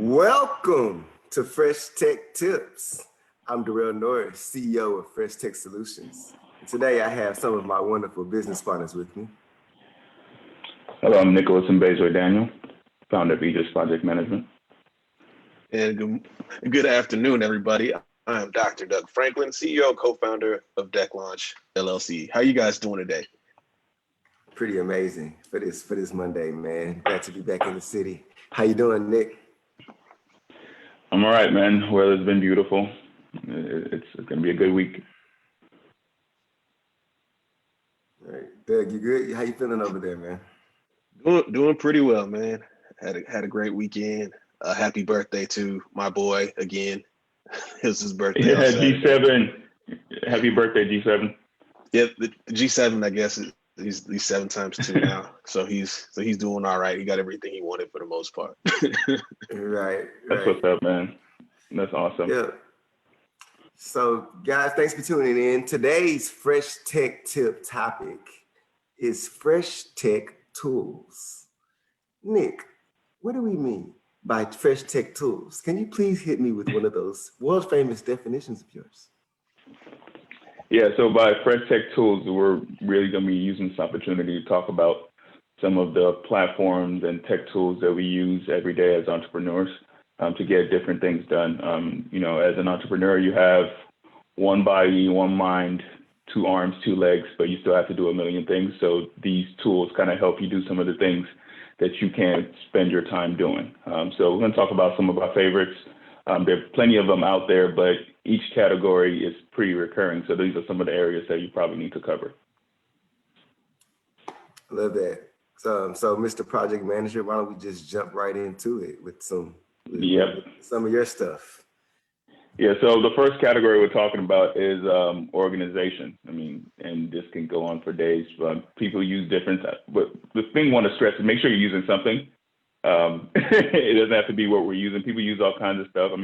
Welcome to Fresh Tech Tips. I'm Derrell Noris, CEO of Fresh Tech Solutions. And today I have some of my wonderful business partners with me. Hello, I'm Nicholas Mbaezue-Daniel, founder of Aegis Project Management. And good afternoon, everybody. I'm Dr. Doug Franklin, CEO and co-founder of Deck Launch LLC. How you guys doing today? Pretty amazing for this Monday, man. Glad to be back in the city. How you doing, Nick? I'm all right, man. Weather's been beautiful. It's going to be a good week. All right, Doug, you good? How you feeling over there, man? Doing pretty well, man. Had a great weekend. Happy birthday to my boy again. It was his birthday. Yeah, G7. Happy birthday, G7. Yeah, the G7, I guess, he's 7 times 2 now. So he's doing all right. He got everything he wanted for the most part. Right. That's what's up, man. That's awesome. Yeah. So, guys, thanks for tuning in. Today's Fresh Tech Tip topic is Fresh Tech Tools. Nick, what do we mean by Fresh Tech Tools? Can you please hit me with one of those world famous definitions of yours? Yeah, so by Fresh Tech Tools, we're really going to be using this opportunity to talk about some of the platforms and tech tools that we use every day as entrepreneurs to get different things done. As an entrepreneur, you have one body, one mind, 2 arms, 2 legs, but you still have to do a million things. So these tools kind of help you do some of the things that you can't spend your time doing. So we're going to talk about some of our favorites. There are plenty of them out there, but each category is pretty recurring. So these are some of the areas that you probably need to cover. I love that. So Mr. Project Manager, why don't we just jump right into it with some of your stuff? Yeah, so the first category we're talking about is organization. And this can go on for days. People use different, but the thing I want to stress is make sure you're using something. It doesn't have to be what we're using. People use all kinds of stuff. I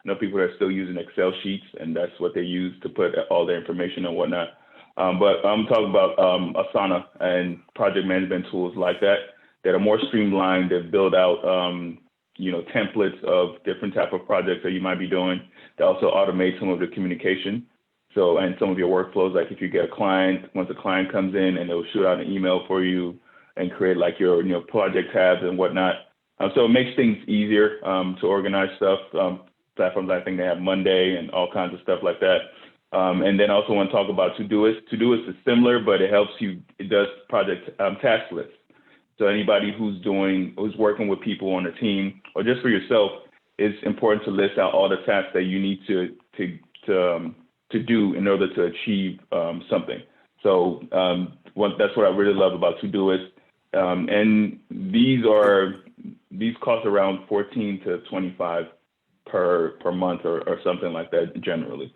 know people that are still using Excel sheets, and that's what they use to put all their information and whatnot. But I'm talking about Asana and project management tools like that are more streamlined, that build out templates of different type of projects that you might be doing. They also automate some of the communication. So, and some of your workflows, like if you get a client, once a client comes in and they'll shoot out an email for you and create like your project tabs and whatnot. So it makes things easier to organize stuff. Platforms, I think they have Monday and all kinds of stuff like that. And then I also want to talk about Todoist. Todoist is similar, but it does project task lists. So anybody who's working with people on a team or just for yourself, it's important to list out all the tasks that you need to do in order to achieve something. So that's what I really love about Todoist. And these cost around $14 to $25 per month or something like that generally.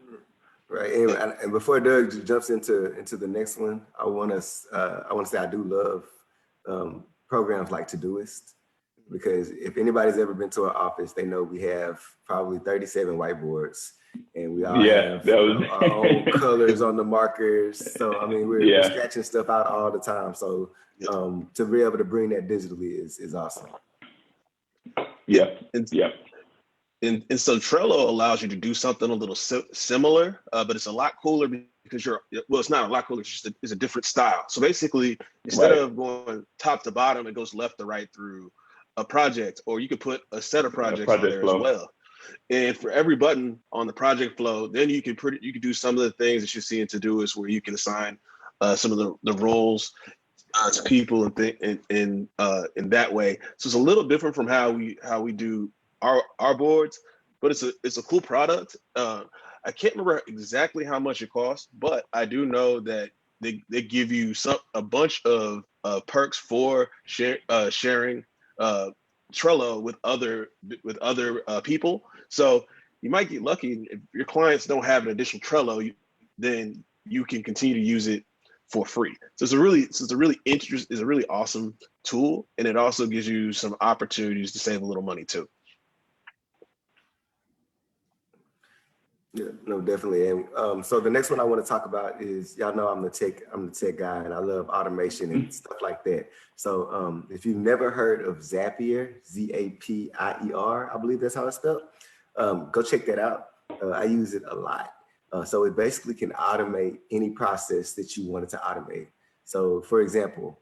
Right, and before Doug jumps into the next one, I want to say I do love programs like Todoist, because if anybody's ever been to our office, they know we have probably 37 whiteboards, and we all have our own colors on the markers. So we're scratching stuff out all the time. So to be able to bring that digitally is awesome. And so Trello allows you to do something a little similar, but it's a lot cooler because it's not a lot cooler, it's a different style. So basically, instead of going top to bottom, it goes left to right through a project, or you could put a set of projects on there flow as well. And for every button on the project flow, then you can do some of the things that you see in Todoist, where you can assign some of the roles to people and in that way. So it's a little different from how we do our boards, but it's a cool product. I can't remember exactly how much it costs, but I do know that they give you a bunch of perks for sharing Trello with other people. So you might get lucky if your clients don't have an additional Trello, then you can continue to use it for free. So it's a really awesome tool, and it also gives you some opportunities to save a little money too. Yeah, no, definitely. And so the next one I want to talk about is, y'all know I'm the tech guy, and I love automation and stuff like that. So if you've never heard of Zapier, Zapier, I believe that's how it's spelled, go check that out. I use it a lot. So it basically can automate any process that you wanted to automate. So for example,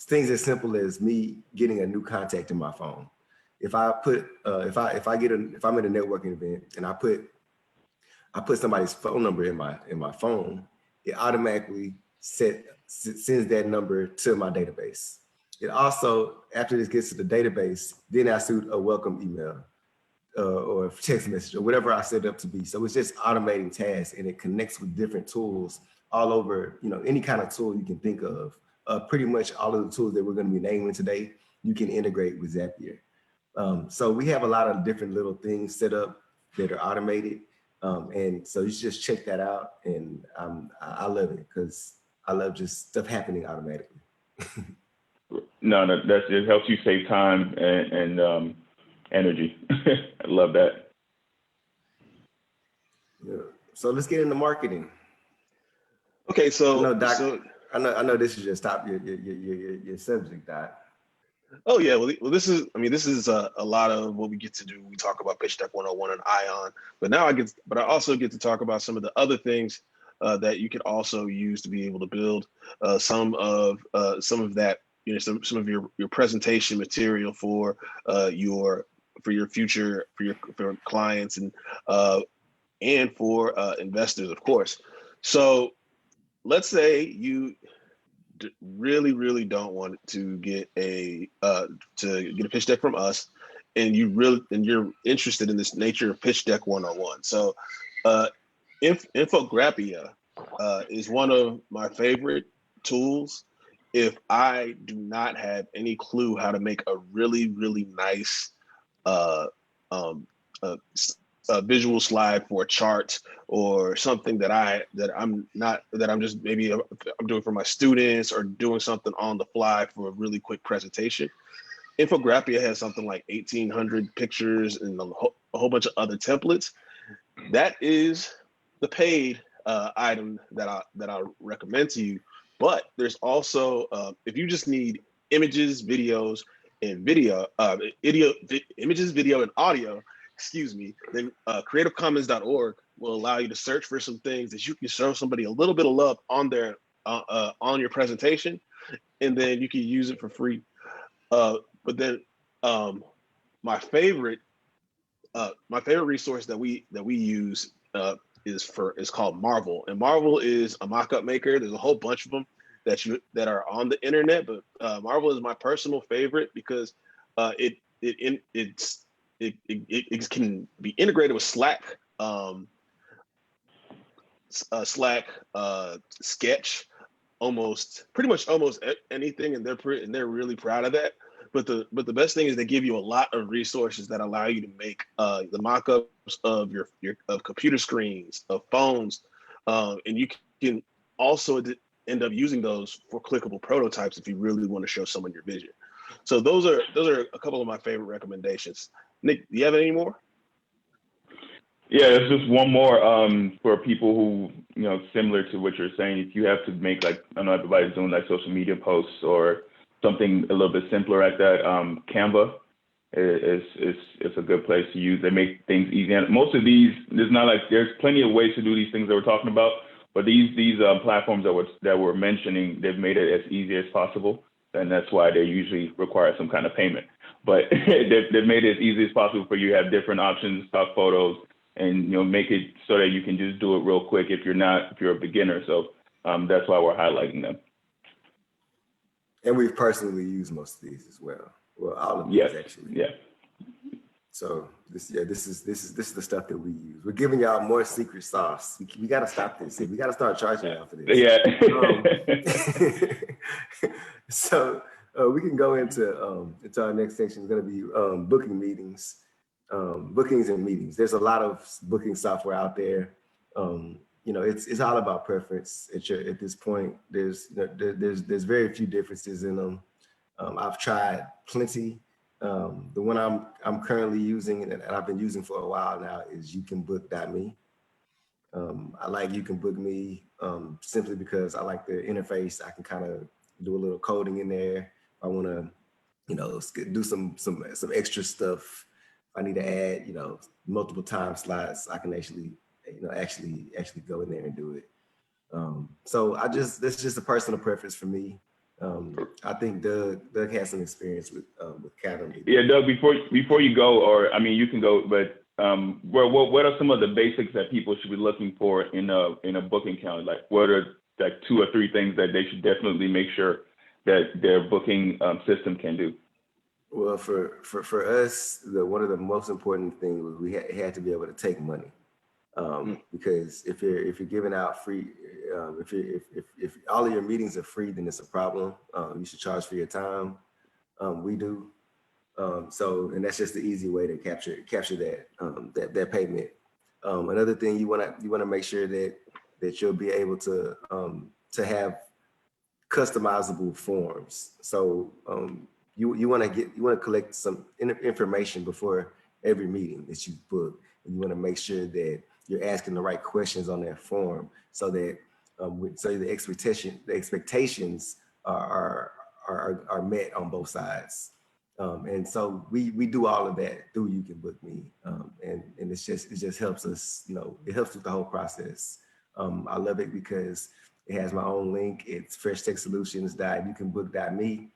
things as simple as me getting a new contact in my phone. If I put, if I'm at a networking event and I put somebody's phone number in my phone, it automatically sends that number to my database. It also, after this gets to the database, then I shoot a welcome email or text message or whatever I set it up to be. So it's just automating tasks, and it connects with different tools all over, any kind of tool you can think of. Pretty much all of the tools that we're going to be naming today, you can integrate with Zapier. So we have a lot of different little things set up that are automated. And so you should just check that out. And I love it because I love just stuff happening automatically. No, it helps you save time and energy. I love that. Yeah. So let's get into marketing. Okay, so I know this is your your subject, Doc. Oh yeah, well this is a lot of what we get to do. We talk about Pitch Deck 101 and Ion, but I also get to talk about some of the other things that you could also use to be able to build some of that, some of your presentation material for your future for clients and for investors, of course. So let's say you really don't want to get a pitch deck from us, and you're interested in this nature of Pitch Deck 101. So Infograpia is one of my favorite tools if I do not have any clue how to make a really nice a visual slide for a chart or something that I'm just maybe I'm doing for my students or doing something on the fly for a really quick presentation. Infograpia has something like 1,800 pictures and a whole bunch of other templates. That is the paid item that I recommend to you. But there's also if you just need images, videos, and images, video, and audio, then creativecommons.org will allow you to search for some things that you can show somebody a little bit of love on their on your presentation, and then you can use it for free. But then my favorite resource that we use is called Marvel, and Marvel is a mock-up maker. There's a whole bunch of them that are on the internet, but Marvel is my personal favorite because it can be integrated with Slack, Sketch, pretty much almost anything, and they're really proud of that. But the best thing is they give you a lot of resources that allow you to make the mock-ups of your computer screens, of phones, and you can also end up using those for clickable prototypes if you really want to show someone your vision. So those are a couple of my favorite recommendations. Nick, do you have any more? Yeah, there's just one more for people who, similar to what you're saying. If you have to make, like, I know everybody's doing like social media posts or something a little bit simpler like that, Canva is a good place to use. They make things easy. And most of these, there's plenty of ways to do these things that we're talking about, but these platforms that we're mentioning, they've made it as easy as possible, and that's why they usually require some kind of payment. But they've made it as easy as possible for you to have different options, stock photos, and make it so that you can just do it real quick if you're a beginner. So that's why we're highlighting them. And we've personally used most of these as well. Well, all of these actually. Yeah. So this is the stuff that we use. We're giving y'all more secret sauce. We got to stop this. We got to start charging y'all for this. Yeah. So we can go into our next section. Is going to be booking meetings, bookings and meetings. There's a lot of booking software out there. It's all about preference at this point. There's very few differences in them. I've tried plenty. The one I'm currently using and I've been using for a while now is youcanbook.me. I like You Can Book Me simply because I like the interface. I can kind of do a little coding in there. I want to, do some extra stuff. If I need to add, multiple time slots, I can actually go in there and do it. So that's just a personal preference for me. I think Doug has some experience with Calendly. Yeah, Doug, before you go, or I mean, you can go, but what are some of the basics that people should be looking for in a booking calendar? Like, what are like 2 or 3 things that they should definitely make sure that their booking system can do? Well, for us, one of the most important things was we had to be able to take money, because if you're giving out free, if all of your meetings are free, then it's a problem. You should charge for your time. We do. And that's just the easy way to capture that payment. Another thing, you wanna make sure that you'll be able to have customizable forms. So you want to collect some information before every meeting that you book, and you want to make sure that you're asking the right questions on that form, so that the expectations are met on both sides. And so we do all of that through You Can Book Me, and it just helps us. It helps with the whole process. I love it because it has my own link. It's FreshTechSolutions.YouCanBook.me.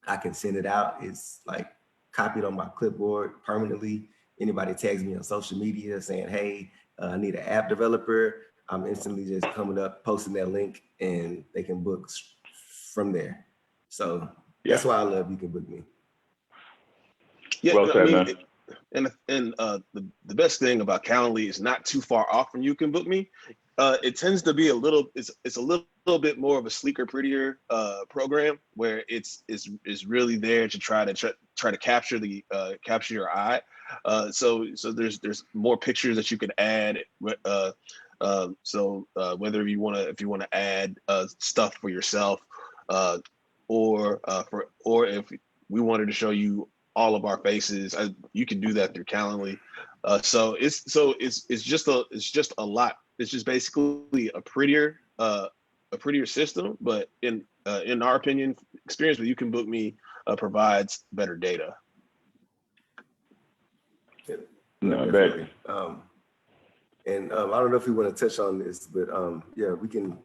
I can send it out. It's like copied on my clipboard permanently. Anybody tags me on social media saying, "Hey, I need an app developer," I'm instantly just posting that link, and they can book from there. So that's why I love You Can Book Me. Yeah, well said, man. The best thing about Calendly is not too far off from You Can Book Me. It tends to be it's a little bit more of a sleeker, prettier program, where it's really there to try to capture your eye. So there's more pictures that you can add. So whether if you want to add stuff for yourself, or if we wanted to show you all of our faces, you can do that through Calendly. So it's just a lot. It's just basically a prettier system, but in our opinion, experience with You Can Book Me provides better data. Yeah, no, definitely. And I don't know if we want to touch on this, but yeah, we can.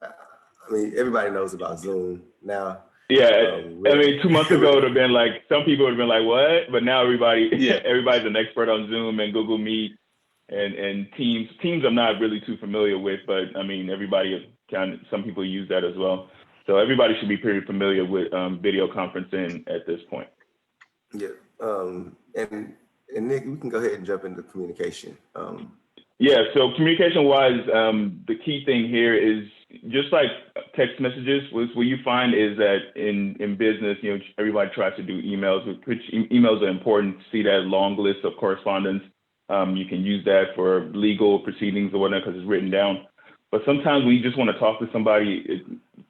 I mean, everybody knows about Zoom now. Yeah, I mean, 2 months ago it would have been like, some people would have been like, what? But now everybody's an expert on Zoom and Google Meet and Teams. Teams I'm not really too familiar with, but I mean, some people use that as well. So everybody should be pretty familiar with video conferencing at this point. Yeah, and Nick, we can go ahead and jump into communication. Yeah, so communication-wise, the key thing here is just like text messages. What you find is that in business, everybody tries to do emails, which emails are important to see that long list of correspondence. You can use that for legal proceedings or whatnot because it's written down. But sometimes we just want to talk to somebody,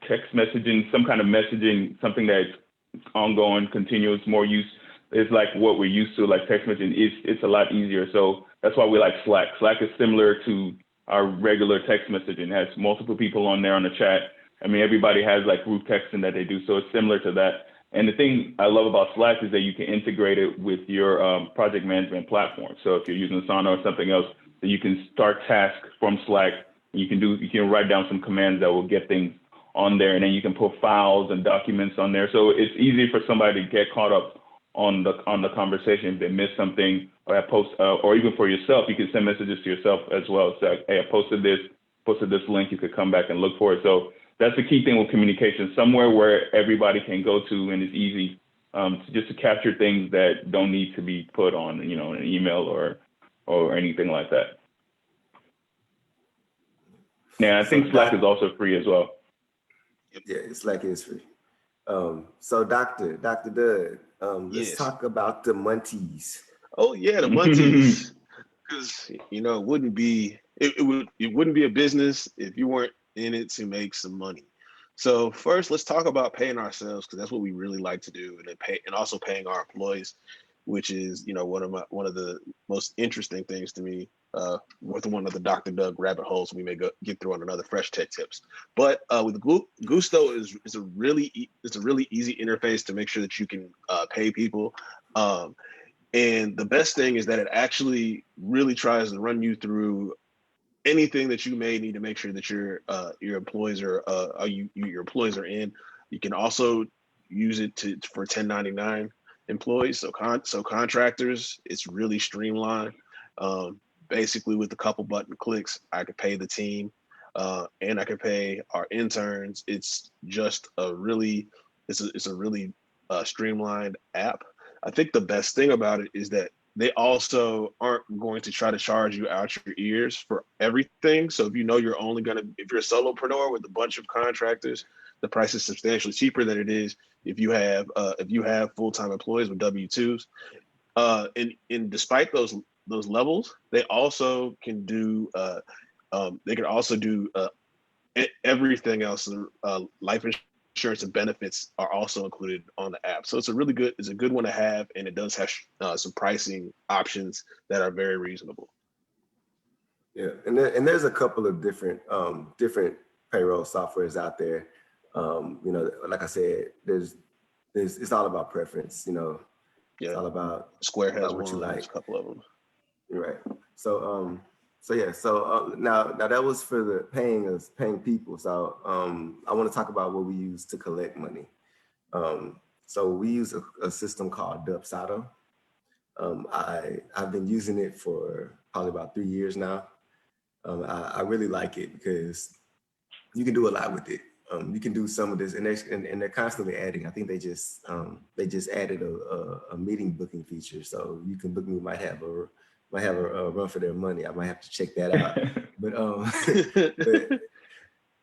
text messaging, some kind of messaging, something that's ongoing, continuous, more use is like what we're used to, like text messaging. It's a lot easier. So that's why we like Slack. Slack is similar to our regular text messaging. It has multiple people on there on the chat. I mean, everybody has like group texting that they do. So it's similar to that. And the thing I love about Slack is that you can integrate it with your project management platform. So if you're using Asana or something else, then you can start tasks from Slack. You can write down some commands that will get things on there, and then you can put files and documents on there. So it's easy for somebody to get caught up on the conversation if they miss something, or or even for yourself, you can send messages to yourself as well. So, hey, I posted this link, you could come back and look for it. So that's the key thing with communication, somewhere where everybody can go to and it's easy to capture things that don't need to be put on, an email or anything like that. Yeah, I think Slack is also free as well. Yeah, Slack is free. So Dr. Doug, let's talk about the Munties. Oh yeah, the Munties. Because it wouldn't be a business if you weren't in it to make some money. So first, let's talk about paying ourselves, because that's what we really like to do, and also paying our employees, which is one of the most interesting things to me. with one of the Dr. Doug rabbit holes we may get through on another Fresh Tech Tips. But with Gusto is a really easy interface to make sure that you can pay people. And the best thing is that it actually really tries to run you through anything that you may need to make sure that your employees are your employees are in. You can also use it for 1099 employees, so contractors. It's really streamlined. Basically, with a couple button clicks, I could pay the team, and I could pay our interns. It's just a really streamlined app. I think the best thing about it is that they also aren't going to try to charge you out your ears for everything. So if you know if you're a solopreneur with a bunch of contractors, the price is substantially cheaper than it is if you have full-time employees with W-2s. And despite those levels, they also can do everything else. Life insurance and benefits are also included on the app. So it's a good one to have, and it does have some pricing options that are very reasonable. Yeah, and there's a couple of different payroll softwares out there. Like I said, it's all about preference. It's all about Square has what you like. There's a couple of them. Right. So now that was for the paying people. So I want to talk about what we use to collect money. So we use a system called Dubsado. I've been using it for probably about 3 years now. I really like it because you can do a lot with it. You can do some of this, and they're constantly adding. I think they just added a meeting booking feature, so you can book me. Might have a run for their money. I might have to check that out.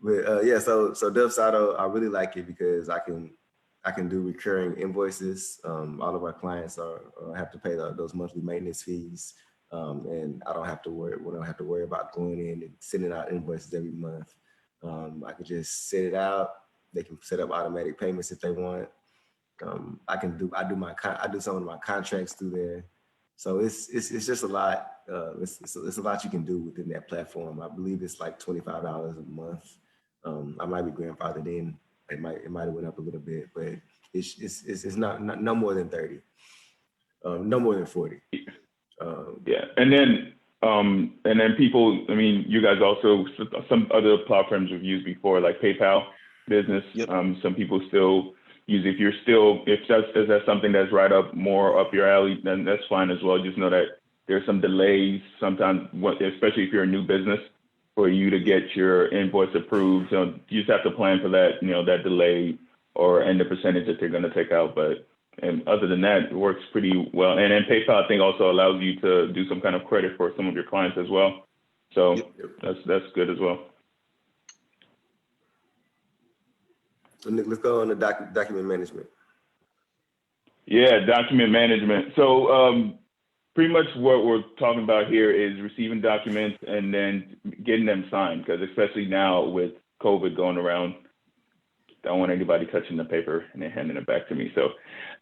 Yeah. So Dubsado, I really like it because I can do recurring invoices. All of our clients have to pay those monthly maintenance fees, and we don't have to worry about going in and sending out invoices every month. I could just set it out. They can set up automatic payments if they want. I do some of my contracts through there. So it's just a lot. It's a lot you can do within that platform. I believe it's like $25 a month. I might be grandfathered in. It might have went up a little bit, but it's not no more than 30. No more than 40. Yeah, and then people. I mean, you guys also, some other platforms we've used before, like PayPal Business. Yep. Some people still use. If that's something that's more up your alley, then that's fine as well. Just know that there's some delays sometimes, especially if you're a new business, for you to get your invoice approved. So you just have to plan for that, that delay and the percentage that they're going to take out. And other than that, it works pretty well. And then PayPal, I think, also allows you to do some kind of credit for some of your clients as well. So that's good as well. So Nick, let's go on to document management. Yeah, document management. So pretty much what we're talking about here is receiving documents and then getting them signed, because especially now with COVID going around, I don't want anybody touching the paper and then handing it back to me. So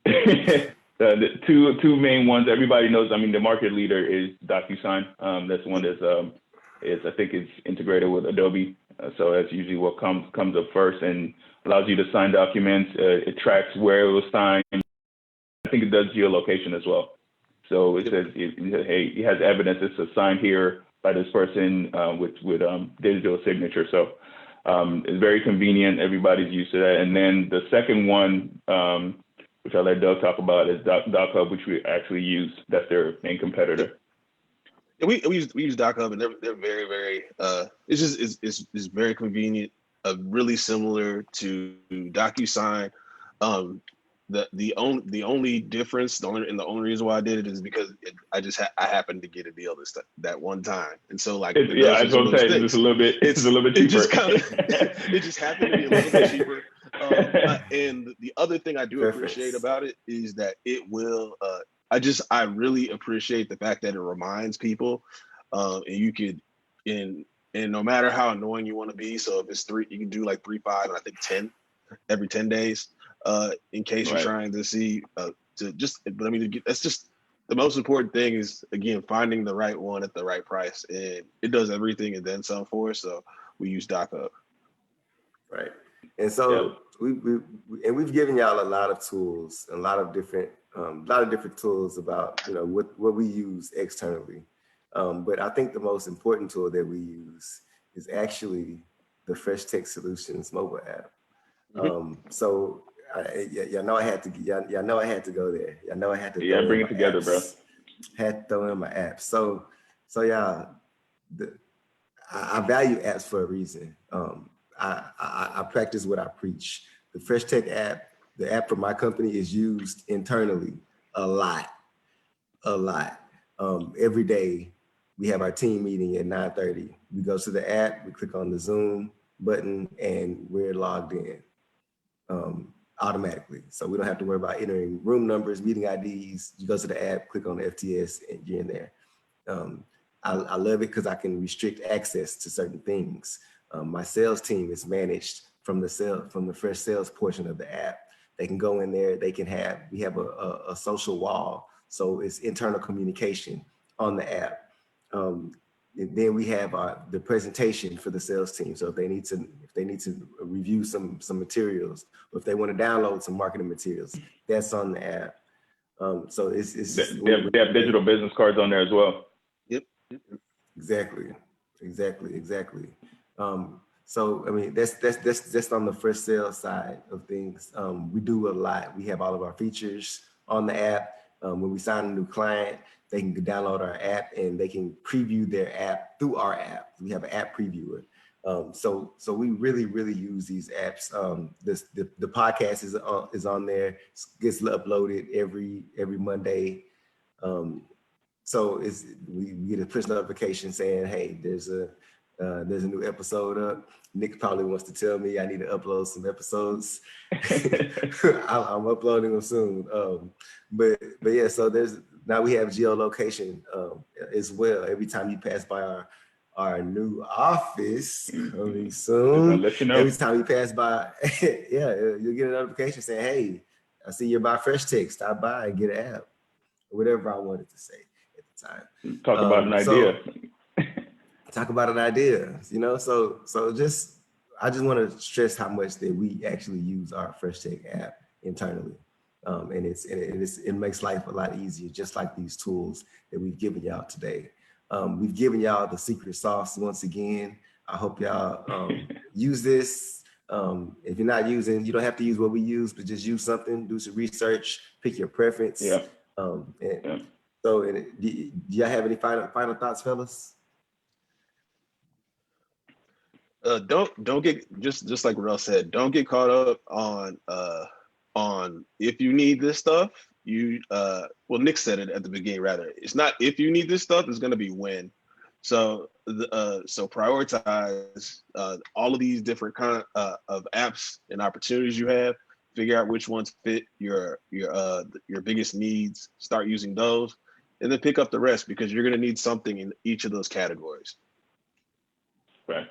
the two main ones everybody knows. I mean, the market leader is DocuSign. That's one that's I think it's integrated with Adobe. So that's usually what comes up first and allows you to sign documents. It tracks where it was signed. I think it does geolocation as well. So it says, hey, it has evidence it's signed here by this person with digital signature. So it's very convenient. Everybody's used to that. And then the second one, which I'll let Doug talk about, is DocHub, which we actually use. That's their main competitor. Yeah, we use DocHub, and they're very, very. It's very convenient. Really similar to DocuSign. The only difference, the only reason why I did it is because I happened to get a deal that one time, and so like I was gonna say it's a little bit cheaper. It just happened to be a little bit cheaper. And the other thing I do appreciate about it is that it will. I really appreciate the fact that it reminds people, and you could and no matter how annoying you want to be. So if it's 3, you can do like 3, 5, and I think 10 every 10 days. In case you're trying to see, but I mean, that's just the most important thing is, again, finding the right one at the right price, and it does everything and then some for us. So we use DocUp. Right. And so we've given y'all a lot of tools, a lot of different tools about, you know, what we use externally. But I think the most important tool that we use is actually the Fresh Tech Solutions mobile app. So y'all know I had to go there. Y'all know I had to bring it together, bro. Had to throw in my apps. So yeah, I value apps for a reason. I practice what I preach. The Fresh Tech app, the app for my company, is used internally a lot. Every day we have our team meeting at 9:30. We go to the app, we click on the Zoom button, and we're logged in automatically. So we don't have to worry about entering room numbers, meeting IDs. You go to the app, click on the FTS, and you're in there. I love it because I can restrict access to certain things. My sales team is managed from the fresh sales portion of the app. They can go in there. We have a social wall, so it's internal communication on the app. Then we have the presentation for the sales team. So if they need to review some materials, or if they want to download some marketing materials, that's on the app. So it's they have digital business cards on there as well. Yep. Exactly. So I mean, that's on the first sales side of things. We do a lot. We have all of our features on the app. When we sign a new client, they can download our app and they can preview their app through our app. We have an app previewer. So we really use these apps. The podcast is on there. Gets uploaded every Monday. So we get a push notification saying, hey, there's a new episode up. Nick probably wants to tell me I need to upload some episodes. I'm uploading them soon. But yeah, so now we have geolocation as well. Every time you pass by our new office coming soon, let you know. Every time you pass by, yeah, you'll get a notification saying, hey, I see you're by Fresh Tech. Stop by and get an app. Or whatever I wanted to say at the time. Talk about an idea. Talk about an idea, you know. So I just want to stress how much that we actually use our Fresh Tech app internally, and it makes life a lot easier. Just like these tools that we've given y'all today, we've given y'all the secret sauce once again. I hope y'all use this. If you're not using, you don't have to use what we use, but just use something. Do some research. Pick your preference. Yeah. So, do y'all have any final thoughts, fellas? Don't get just like Rel said. Don't get caught up on if you need this stuff. Well, Nick said it at the beginning. Rather, it's not if you need this stuff. It's going to be when. So prioritize all of these different kind of apps and opportunities you have. Figure out which ones fit your biggest needs. Start using those, and then pick up the rest because you're going to need something in each of those categories. Right.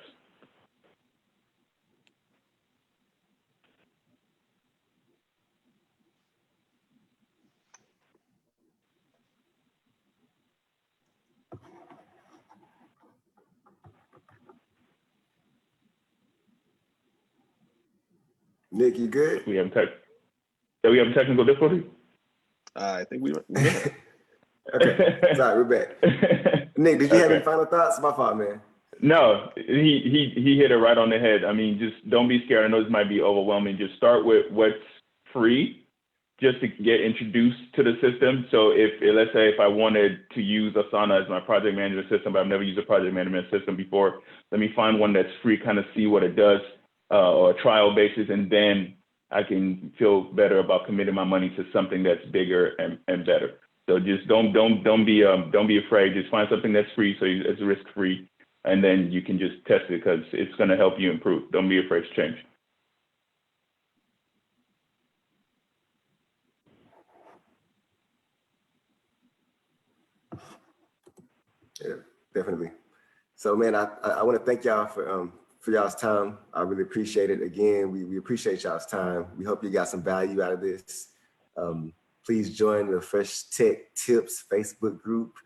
Nick, you good? We have technical difficulty. I think we. Okay, sorry, we're back. Nick, did you have any final thoughts? My fault, man. No, he hit it right on the head. I mean, just don't be scared. I know this might be overwhelming. Just start with what's free, just to get introduced to the system. So let's say if I wanted to use Asana as my project management system, but I've never used a project management system before, let me find one that's free, kind of see what it does, or a trial basis, and then I can feel better about committing my money to something that's bigger and better. So just don't be afraid. Just find something that's free, so it's risk free, and then you can just test it because it's going to help you improve. Don't be afraid to change. Yeah, definitely. So, man, I want to thank y'all for y'all's time. I really appreciate it. Again, we appreciate y'all's time. We hope you got some value out of this. please join the Fresh Tech Tips Facebook group.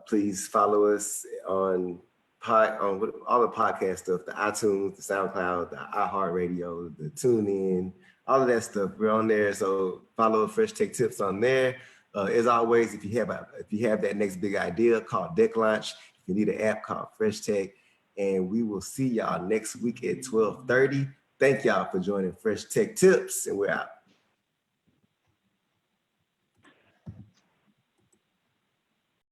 Please follow us on all the podcast stuff, the iTunes, the SoundCloud, the iHeartRadio, the TuneIn, all of that stuff. We're on there, so follow Fresh Tech Tips on there. As always, if you have that next big idea, call Deck Launch. If you need an app, called Fresh Tech. And we will see y'all next week at 12:30. Thank y'all for joining Fresh Tech Tips, and we're out.